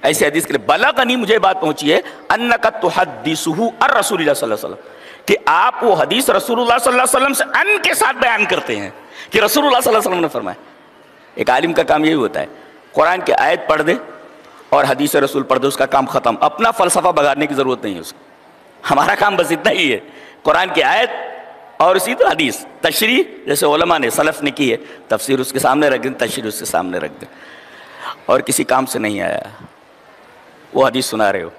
ایسی حدیث کے لیے بلغنی مجھے بات پہنچی ہے انک تحدثہ عن رسول اللہ صلی اللہ علیہ وسلم کہ آپ وہ حدیث رسول اللہ صلی اللہ علیہ وسلم سے ان کے ساتھ بیان کرتے ہیں کہ رسول اللہ صلی اللہ علیہ وسلم نے فرمایا. ایک عالم کا کام یہی ہوتا ہے قرآن کی آیت پڑھ دے اور حدیث رسول پڑھ دے، اس کا کام ختم. اپنا فلسفہ بگاڑنے کی ضرورت نہیں ہے اس کو. ہمارا کام بس اتنا ہی ہے، قرآن کی آیت اور اسی طرح حدیث تشریح جیسے علماء نے سلف نے کی ہے، تفسیر اس کے سامنے رکھ دیں، تشریح اس کے سامنے رکھ دیں. اور کسی کام سے نہیں آیا. وہ حدیث سنا رہے ہو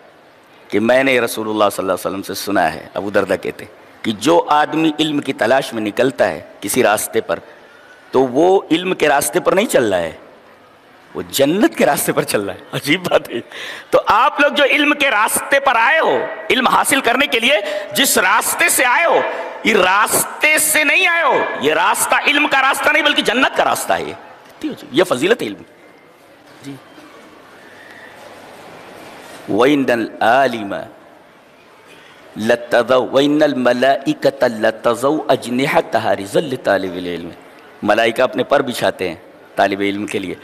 کہ میں نے رسول اللہ صلی اللہ علیہ وسلم سے سنا ہے، ابو دردہ کہتے کہ جو آدمی علم کی تلاش میں نکلتا ہے کسی راستے پر تو وہ علم کے راستے پر نہیں چل رہا ہے، وہ جنت کے راستے پر چل رہا ہے. عجیب بات ہے. تو آپ لوگ جو علم کے راستے پر آئے ہو، علم حاصل کرنے کے لیے جس راستے سے آئے ہو، یہ راستے سے نہیں آئے ہو، یہ راستہ علم کا راستہ نہیں بلکہ جنت کا راستہ ہے. یہ فضیلت علم. جی وَإِنَّ الْعَالِمَ لَتَّضَوْا وَإِنَّ الْمَلَائِكَةَ لَتَّضَوْا أَجْنِحَتَهَا رِزًا لِطَالِبِ الْعِلْمِ. ملائکہ اپنے پر بچھاتے ہیں طالب علم کے لیے.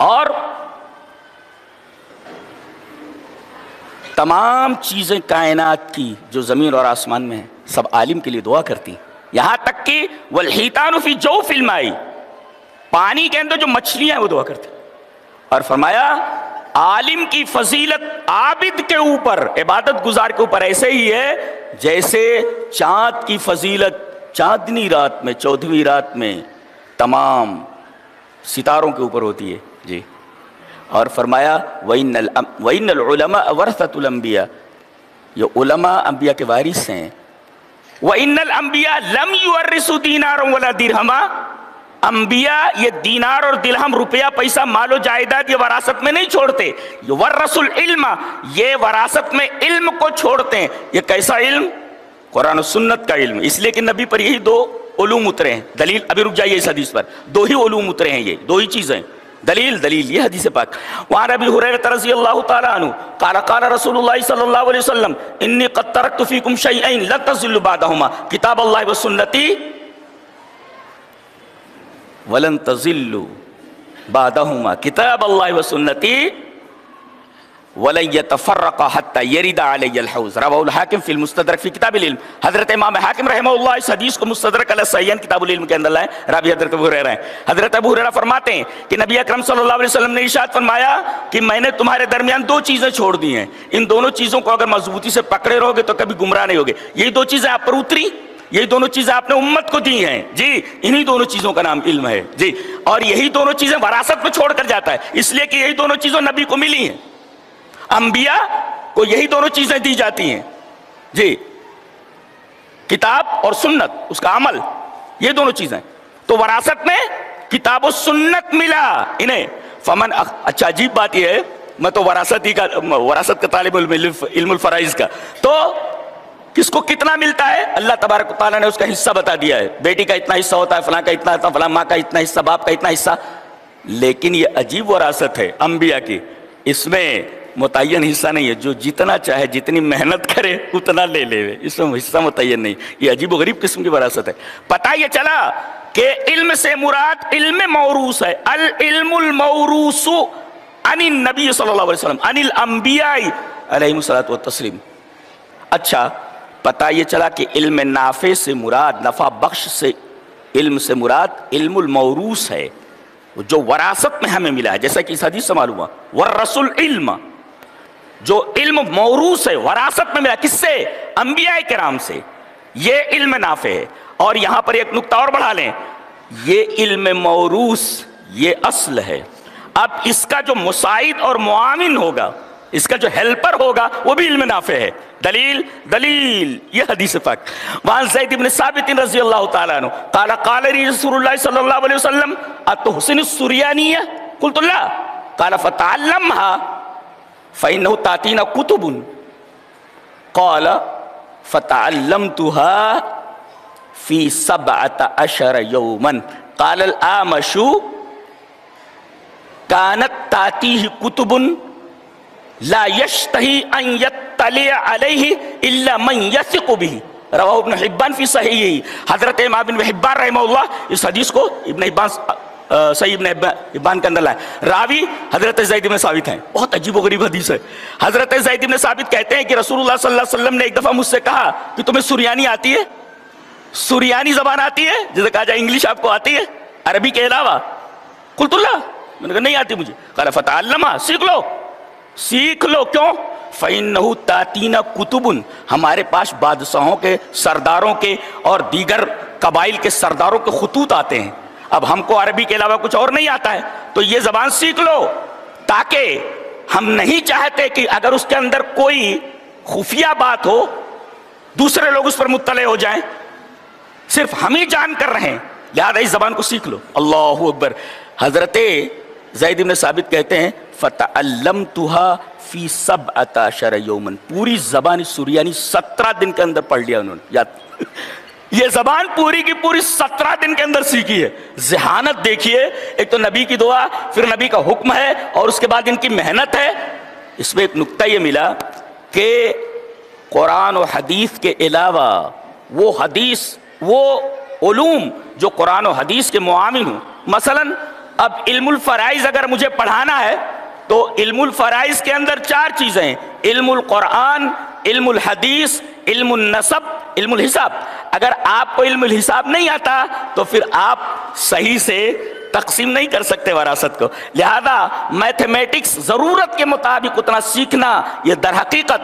اور تمام چیزیں کائنات کی جو زمین اور آسمان میں ہیں سب عالم کے لیے دعا کرتی ہیں. یہاں تک کہ وَالْحِيتَانُ فِي جَوْفِ الْمَاءِ، پانی کے اندر جو مچھلیاں ہیں وہ دعا کرتی ہیں. اور فرمایا عالم کی فضیلت عابد کے اوپر، عبادت گزار کے اوپر ایسے ہی ہے جیسے چاند کی فضیلت چاندنی رات میں 14ویں رات میں تمام ستاروں کے اوپر ہوتی ہے. جی اور فرمایا وَإِنَّ الْعُلَمَاءَ وَرَثَةُ الْأَنْبِيَاءِ، یہ علماء انبیاء کے وارث ہیں. وَإِنَّ الْأَنْبِيَاءَ لَمْ يُوَرِّثُوا دِينَارًا وَلَا دِرْهَمًا، انبیاء یہ دینار اور درہم روپیہ پیسہ مال و جائیداد یہ وراثت میں نہیں چھوڑتے. یورثوا العلم، یہ وراثت میں علم کو چھوڑتے ہیں. یہ کیسا علم؟ قرآن و سنت کا علم. اس لیے کہ نبی پر یہی دو علوم اترے ہیں. دلیل ابھی رک جائیے، اس حدیث پر دو ہی علوم اترے ہیں، یہ دو ہی چیزیں. دلیل یہ حدیث پاک. وعن ابی ہریرہ رضی اللہ تعالی عنہ قال قال رسول اللہ صلی اللہ علیہ وسلم انی قد ترکت فیکم شیئین لا تضلوا بعدہما کتاب اللہ و سنتی وَلَن تَضِلُّوا بَعْدَهُمَا كِتَابَ اللَّهِ وَسُنَّتِي وَلَن يَتَفَرَّقَ حَتَّى يَرِدَ عَلَيَّ الْحَوْض. رواه الحاکم فی المستدرک فی کتاب العلم. حضرت امام حاکم رحمہ اللہ اس حدیث کو مستدرک علی الصحیحین کتاب العلم کے اندر لائے. راوی حضرت ابو ہریرہ ہیں. حضرت ابو ہریرہ فرماتے ہیں کہ نبی اکرم صلی اللہ علیہ وسلم نے ارشاد فرمایا کہ میں نے تمہارے درمیان دو چیزیں چھوڑ دی ہیں، ان دونوں چیزوں کو اگر مضبوطی سے پکڑے رہو گے تو کبھی گمراہ نہیں ہوگے. یہی دو چیزیں آپ پر اتری، یہی دونوں چیزیں آپ نے امت کو دی ہیں. جی انہی دونوں چیزوں کا نام علم ہے. جی اور یہی دونوں چیزیں وراثت میں چھوڑ کر جاتا ہے، اس لیے کہ یہی دونوں چیزیں نبی کو ملی ہیں. انبیاء کو یہی دونوں چیزیں دی جاتی ہیں. جی کتاب اور سنت، اس کا عمل، یہ دونوں چیزیں. تو وراثت میں کتاب و سنت ملا انہیں. فمن اچھا عجیب بات یہ ہے، میں تو وراثت کا طالب علم الفرائض کا، تو کس کو کتنا ملتا ہے اللہ تبارک و تعالیٰ نے اس کا حصہ بتا دیا ہے. بیٹی کا اتنا حصہ ہوتا ہے، فلاں کا اتنا ہوتا ہے، فلاں ماں کا اتنا حصہ، باپ کا اتنا حصہ. لیکن یہ عجیب وراثت ہے انبیاء کی، اس میں متعین حصہ نہیں ہے. جو جتنا چاہے جتنی محنت کرے اتنا لے لے، اس میں حصہ متعین نہیں. یہ عجیب و غریب قسم کی وراثت ہے. پتہ یہ چلا کہ علم سے مراد علم موروث ہے. العلم الموروث عن النبی صلی اللہ علیہ وسلم عن الانبیاء علیہم الصلاۃ والتسلیم. اچھا پتہ یہ چلا کہ علم نافع سے مراد، نفع بخش سے علم سے مراد علم الموروث ہے، جو وراثت میں ہمیں ملا ہے. جیسا کہ اس حدیث سے معلوم ہوا ورثوا العلم، جو علم موروث ہے وراثت میں ملا. کس سے؟ انبیاء کرام سے. یہ علم نافع ہے. اور یہاں پر ایک نقطہ اور بڑھا لیں، یہ علم موروث یہ اصل ہے. اب اس کا جو مساعد اور معاون ہوگا، اس کا جو ہیلپر ہوگا، وہ بھی علم نافع ہے. دلیل یہ حدیث پاک. وعن زید بن ثابت رضی اللہ تعالیٰ عنہ قال قال رسول اللہ صلی اللہ علیہ وسلم اتحسن السریانیہ قلت لا قال فتعلمها فإنه تأتينا كتب قال فتعلمتها في 17 يوما قال الأعمش كانت تأتيه كتب لا يشتهي أن يطلع عليه إلا من يثق به. رواہ ابن حبان فی صحیحہ. حضرت امام ابن حبان رحمہ اللہ اس حدیث کو ابن حبان صحیح ابن حبان کے اندر لائے، راوی حضرت زید بن ثابت ہیں، بہت عجیب و غریب حدیث ہے۔ حضرت زید بن ثابت کہتے ہیں کہ رسول اللہ صلی اللہ علیہ وسلم نے ایک دفعہ مجھ سے کہا کہ تمہیں سریانی آتی ہے، سریانی زبان آتی ہے، جسے کہا جائے انگلش آپ کو آتی ہے عربی کے علاوہ؟ قلت اللہ، میں نے کہا نہیں آتی مجھے۔ قال فتعلمها، سیکھ لو، کیوں؟ فَإِنَّهُ تَأْتِينَا كُتُبٌ، ہمارے پاس بادشاہوں کے، سرداروں کے اور دیگر قبائل کے سرداروں کے خطوط آتے ہیں، اب ہم کو عربی کے علاوہ کچھ اور نہیں آتا ہے، تو یہ زبان سیکھ لو، تاکہ ہم نہیں چاہتے کہ اگر اس کے اندر کوئی خفیہ بات ہو دوسرے لوگ اس پر مطلع ہو جائیں، صرف ہم ہی جان کر رہیں، لہذا اس زبان کو سیکھ لو۔ اللہ اکبر۔ حضرت زید بن ثابت کہتے ہیں فَتَعَلَّمْتُهَا فِي 17 يَوْمًا، پوری زبان سریانی 17 دن کے اندر پڑھ لیا انہوں نے، یاد یہ زبان پوری کی پوری 17 دن کے اندر سیکھی ہے۔ ذہانت دیکھیے، ایک تو نبی کی دعا، پھر نبی کا حکم ہے، اور اس کے بعد ان کی محنت ہے۔ اس میں ایک نکتہ یہ ملا کہ قرآن و حدیث کے علاوہ وہ حدیث، وہ علوم جو قرآن و حدیث کے معاون ہوں، مثلا اب علم الفرائض اگر مجھے پڑھانا ہے تو علم الفرائض کے اندر 4 چیزیں ہیں، علم القرآن، علم الحدیث، علم النسب، علم الحساب۔ اگر آپ کو علم الحساب نہیں آتا تو پھر آپ صحیح سے تقسیم نہیں کر سکتے وراثت کو، لہذا میتھمیٹکس ضرورت کے مطابق اتنا سیکھنا یہ در حقیقت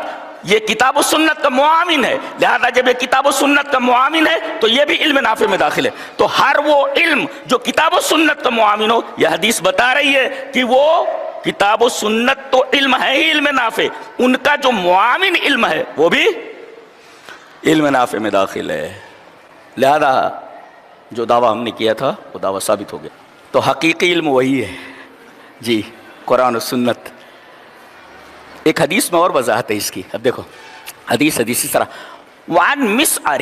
یہ کتاب و سنت کا معاون ہے، لہذا جب یہ کتاب و سنت کا معاون ہے تو یہ بھی علم نافع میں داخل ہے۔ تو ہر وہ علم جو کتاب و سنت کا معاون ہو، یہ حدیث بتا رہی ہے کہ وہ کتاب و سنت تو علم ہے ہی علم نافع، ان کا جو معاون علم ہے وہ بھی علم نافع میں داخل ہے، لہذا جو دعویٰ ہم نے کیا تھا وہ دعویٰ ثابت ہو گیا۔ تو حقیقی علم وہی ہے جی، قرآن و سنت۔ ایک حدیث میں اور وضاحت ہے اس کی، اب دیکھو حدیث اس طرح، وعن مسعر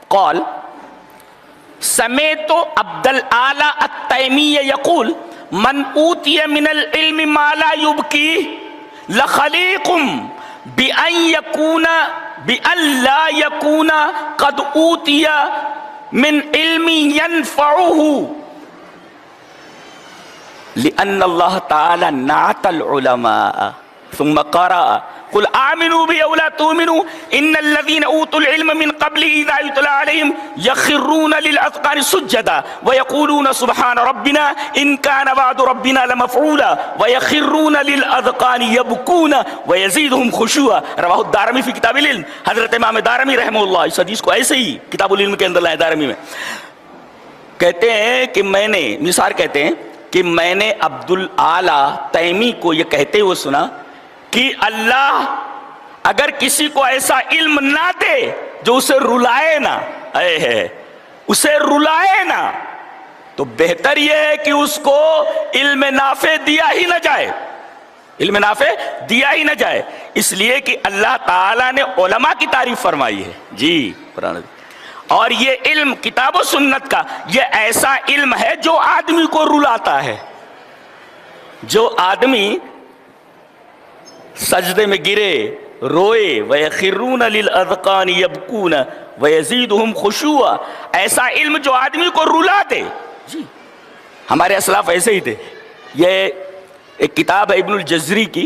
قال سمعت عبد الاعلی التیمی یقول من اوتی من العلم ما لا یبکی لخلیق بأن لا يكون قد اوتی من علم ينفعه لأن الله تعالى نعت العلماء ثم قرأ قل آمنوا بي أو لا تؤمنوا إن الذين أوتوا العلم من قبله إذا يتلى عليهم يخرون للأذقان سجدا ويقولون سبحان ربنا إن كان وعد ربنا لمفعولا ويخرون للأذقان يبكون ويزيدهم خشوعا۔ رواہ الدارمی فی کتاب العلم، حضرت امام دارمی رحمہ اللہ اس حدیث کو ایسے ہی کتاب العلم کے اندر لائے، دارمی میں کہتے ہیں کہ میں نے، نثار کہتے ہیں کہ میں نے عبد الاعلی تیمی کو یہ کہتے ہوئے سنا کہ اللہ اگر کسی کو ایسا علم نہ دے جو اسے رلائے نہ، اسے رلائے نہ، تو بہتر یہ ہے کہ اس کو علم نافع دیا ہی نہ جائے، علم نافع دیا ہی نہ جائے، اس لیے کہ اللہ تعالیٰ نے علماء کی تعریف فرمائی ہے جی قرآن، اور یہ علم کتاب و سنت کا یہ ایسا علم ہے جو آدمی کو رلاتا ہے، جو آدمی سجدے میں گرے، روئے، وَيَخِرُّونَ لِلْأَذْقَانِ يَبْكُونَ وَيَزِيدُهُمْ خُشُوعًا، ایسا علم جو آدمی کو رلا دے جی، ہمارے اسلاف ایسے ہی تھے۔ یہ ایک کتاب ہے ابن الجزری کی،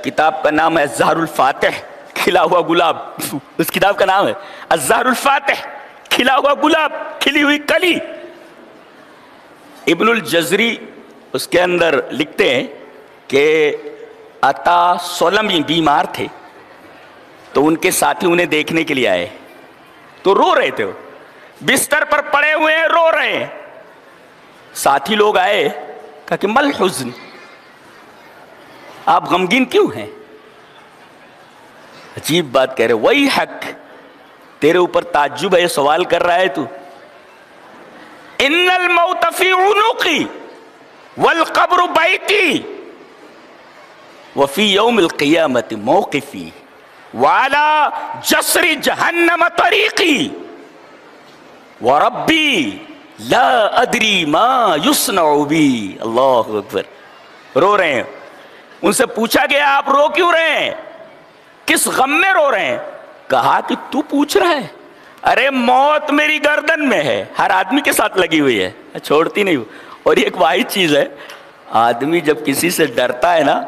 کتاب کا نام ہے الزہر الفاتح، کھلا ہوا گلاب، اس کتاب کا نام ہے الزہر الفاتح، کھلا ہوا گلاب، کھلی ہوئی کلی۔ ابن الجزری اس کے اندر لکھتے ہیں کہ عطا سلمی بیمار تھے، تو ان کے ساتھی انہیں دیکھنے کے لیے آئے، تو رو رہے تھے، وہ بستر پر پڑے ہوئے ہیں، رو رہے ہیں۔ ساتھی لوگ آئے، کہا کہ مل حزن، آپ غمگین کیوں ہیں؟ عجیب بات کہہ رہے، وہی حق، تیرے اوپر تعجب ہے، یہ سوال کر رہا ہے تو، ان الموت فی عنقی والقبر بیتی وفی یوم القیامت موقفی وعلا جسر جہنم طریقی وربی لا ادری ما یصنع بی۔ اللہ اکبر، رو رہے ہیں۔ ان سے پوچھا گیا آپ رو کیوں رہے ہیں، کس غم میں رو رہے ہیں؟ کہا کہ تو پوچھ رہا ہے، ارے موت میری گردن میں ہے، ہر آدمی کے ساتھ لگی ہوئی ہے، چھوڑتی نہیں. اور یہ ایک واحد چیز ہے، آدمی جب کسی سے ڈرتا ہے نا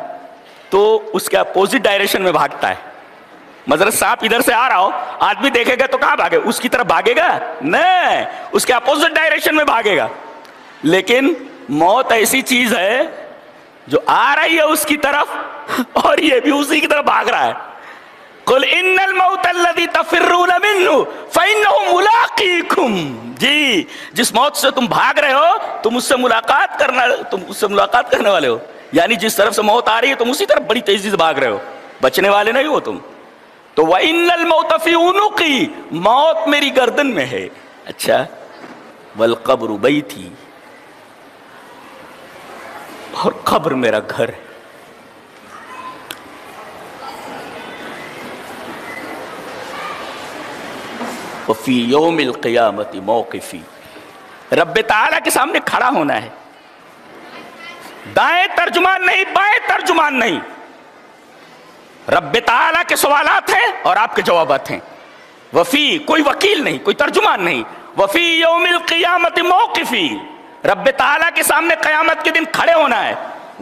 تو اس کے اپوزٹ ڈائریکشن میں بھاگتا ہے. مثلا سانپ ادھر سے آ رہا ہو، آدمی دیکھے گا تو کہاں بھاگے؟ اس کی طرف بھاگے گا؟ نہیں، اس کے اپوزٹ ڈائریکشن میں بھاگے گا. لیکن موت ایسی چیز ہے جو آ رہی ہے اس کی طرف اور یہ بھی اسی کی طرف بھاگ رہا ہے. قل ان الموت الذی تفرون منہ فانہ ملاقیکم. جی، جس موت سے تم بھاگ رہے ہو تم اس سے ملاقات کرنے والے ہو. یعنی جس طرف سے موت آ رہی ہے تم اسی طرف بڑی تیزی سے بھاگ رہے ہو، بچنے والے نہیں ہو تم. تو وَإِنَّ الْمَوْتَ فِي عُنُقِي، موت میری گردن میں ہے. اچھا، وَالْقَبْرُ بَيْتِي، اور قبر میرا گھر ہے. وَفِي يَوْمِ الْقِيَامَةِ مَوْقِفِي، رب تعالیٰ کے سامنے کھڑا ہونا ہے. دائیں ترجمان نہیں، بائیں ترجمان نہیں. رب تعالیٰ کے سوالات ہیں اور آپ کے جوابات ہیں. وفی، کوئی وکیل نہیں، کوئی ترجمان نہیں. وفی یوم القیامت موقفی، رب تعالیٰ کے سامنے قیامت کے دن کھڑے ہونا ہے.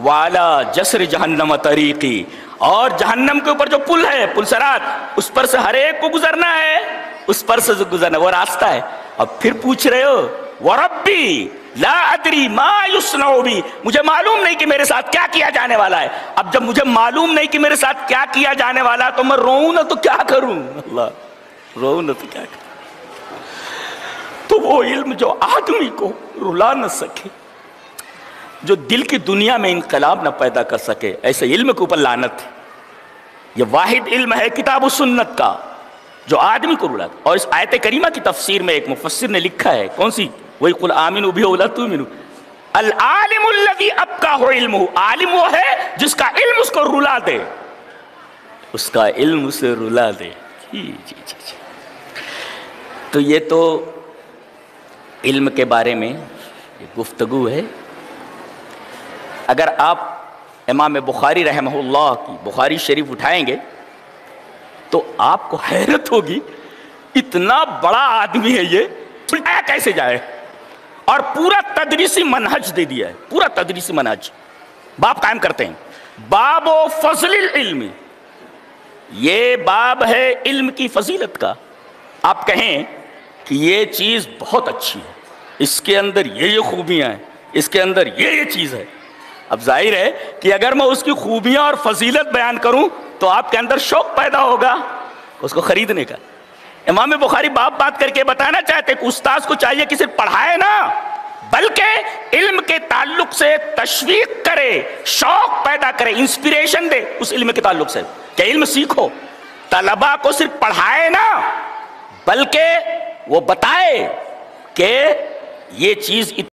والا جسر جہنم طریقی، اور جہنم کے اوپر جو پل ہے، پل صراط، اس پر سے ہر ایک کو گزرنا ہے. اس پر سے گزرنا وہ راستہ ہے. اب پھر پوچھ رہے ہو وربی لا ادری ما یصنع بی، مجھے معلوم نہیں کہ میرے ساتھ کیا کیا جانے والا ہے. اب جب مجھے معلوم نہیں کہ میرے ساتھ کیا کیا جانے والا تو میں روؤں نہ تو کیا کروں؟ اللہ، روؤں نہ تو کیا کروں؟ تو وہ علم جو آدمی کو رلا نہ سکے، جو دل کی دنیا میں انقلاب نہ پیدا کر سکے، ایسے علم کے اوپر لعنت ہے. یہ واحد علم ہے کتاب و سنت کا جو آدمی کو رلا. اور اس آیت کریمہ کی تفسیر میں ایک مفسر نے لکھا ہے، کون سی؟ وہی قل آمنوا بہ ولا تؤمنوا. العالم الذی ابقاہ علمہ، عالم وہ ہے جس کا علم اس کو رلا دے، اس کا علم اسے رلا دے. جی. تو یہ تو علم کے بارے میں گفتگو ہے. اگر آپ امام بخاری رحمہ اللہ کی بخاری شریف اٹھائیں گے تو آپ کو حیرت ہوگی، اتنا بڑا آدمی ہے یہ، سلٹایا کیسے جائے؟ اور پورا تدریسی منہج دے دیا ہے، پورا تدریسی منہج. باب قائم کرتے ہیں، باب و فضل العلم، یہ باب ہے علم کی فضیلت کا. آپ کہیں کہ یہ چیز بہت اچھی ہے، اس کے اندر یہ خوبیاں ہیں، اس کے اندر یہ چیز ہے. اب ظاہر ہے کہ اگر میں اس کی خوبیاں اور فضیلت بیان کروں تو آپ کے اندر شوق پیدا ہوگا اس کو خریدنے کا. امام بخاری بات کر کے بتانا چاہتے کہ استاذ کو چاہیے کہ صرف پڑھائے نا، بلکہ علم کے تعلق سے تشویق کرے، شوق پیدا کرے، انسپریشن دے اس علم کے تعلق سے کہ علم سیکھو. طلباء کو صرف پڑھائے نا، بلکہ وہ بتائے کہ یہ چیز